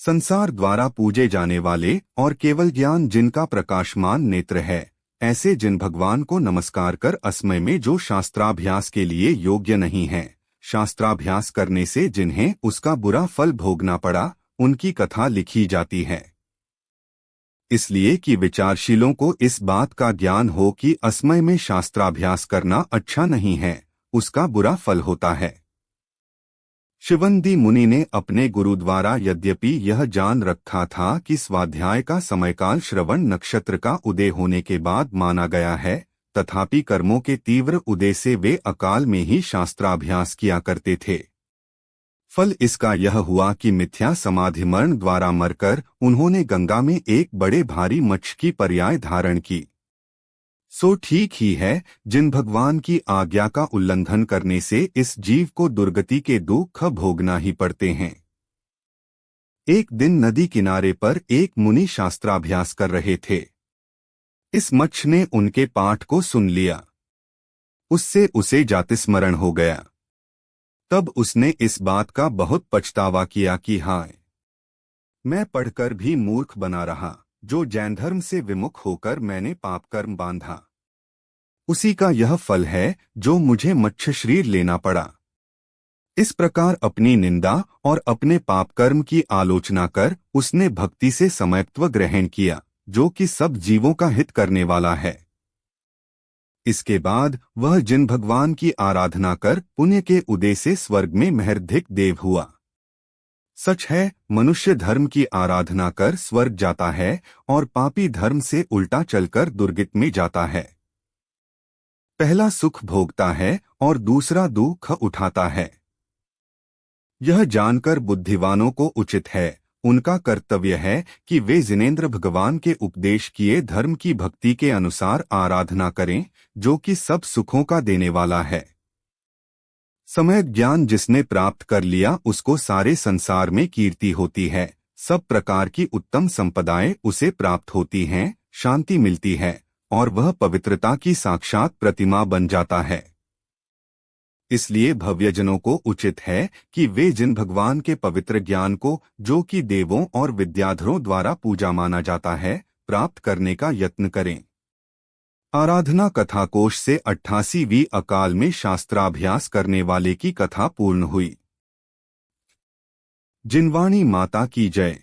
संसार द्वारा पूजे जाने वाले और केवल ज्ञान जिनका प्रकाशमान नेत्र है, ऐसे जिन भगवान को नमस्कार कर असमय में जो शास्त्राभ्यास के लिए योग्य नहीं है, शास्त्राभ्यास करने से जिन्हें उसका बुरा फल भोगना पड़ा, उनकी कथा लिखी जाती है। इसलिए कि विचारशीलों को इस बात का ज्ञान हो कि असमय में शास्त्राभ्यास करना अच्छा नहीं है, उसका बुरा फल होता है। शिवंदी मुनि ने अपने गुरु द्वारा यद्यपि यह जान रखा था कि स्वाध्याय का समयकाल श्रवण नक्षत्र का उदय होने के बाद माना गया है, तथापि कर्मों के तीव्र उदय से वे अकाल में ही शास्त्राभ्यास किया करते थे। फल इसका यह हुआ कि मिथ्या समाधि मरण द्वारा मरकर उन्होंने गंगा में एक बड़े भारी मच्छ की पर्याय धारण की। सो ठीक ही है, जिन भगवान की आज्ञा का उल्लंघन करने से इस जीव को दुर्गति के दुख भोगना ही पड़ते हैं। एक दिन नदी किनारे पर एक मुनि शास्त्राभ्यास कर रहे थे। इस मच्छ ने उनके पाठ को सुन लिया। उससे उसे जातिस्मरण हो गया। तब उसने इस बात का बहुत पछतावा किया कि हाय, मैं पढ़कर भी मूर्ख बना रहा, जो जैन धर्म से विमुख होकर मैंने पाप कर्म बांधा। उसी का यह फल है जो मुझे मच्छ शरीर लेना पड़ा। इस प्रकार अपनी निंदा और अपने पाप कर्म की आलोचना कर उसने भक्ति से समयत्व ग्रहण किया, जो कि सब जीवों का हित करने वाला है। इसके बाद वह जिन भगवान की आराधना कर पुण्य के उदय से स्वर्ग में महर्धिक देव हुआ। सच है, मनुष्य धर्म की आराधना कर स्वर्ग जाता है और पापी धर्म से उल्टा चलकर दुर्गति में जाता है। पहला सुख भोगता है और दूसरा दुख उठाता है। यह जानकर बुद्धिवानों को उचित है, उनका कर्तव्य है कि वे जिनेंद्र भगवान के उपदेश किए धर्म की भक्ति के अनुसार आराधना करें, जो कि सब सुखों का देने वाला है। समय ज्ञान जिसने प्राप्त कर लिया उसको सारे संसार में कीर्ति होती है, सब प्रकार की उत्तम संपदाएं उसे प्राप्त होती हैं, शांति मिलती है और वह पवित्रता की साक्षात प्रतिमा बन जाता है। इसलिए भव्यजनों को उचित है कि वे जिन भगवान के पवित्र ज्ञान को, जो कि देवों और विद्याधरों द्वारा पूजा माना जाता है, प्राप्त करने का यत्न करें। आराधना कथा कोश से 88वीं अकाल में शास्त्राभ्यास करने वाले की कथा पूर्ण हुई। जिनवाणी माता की जय।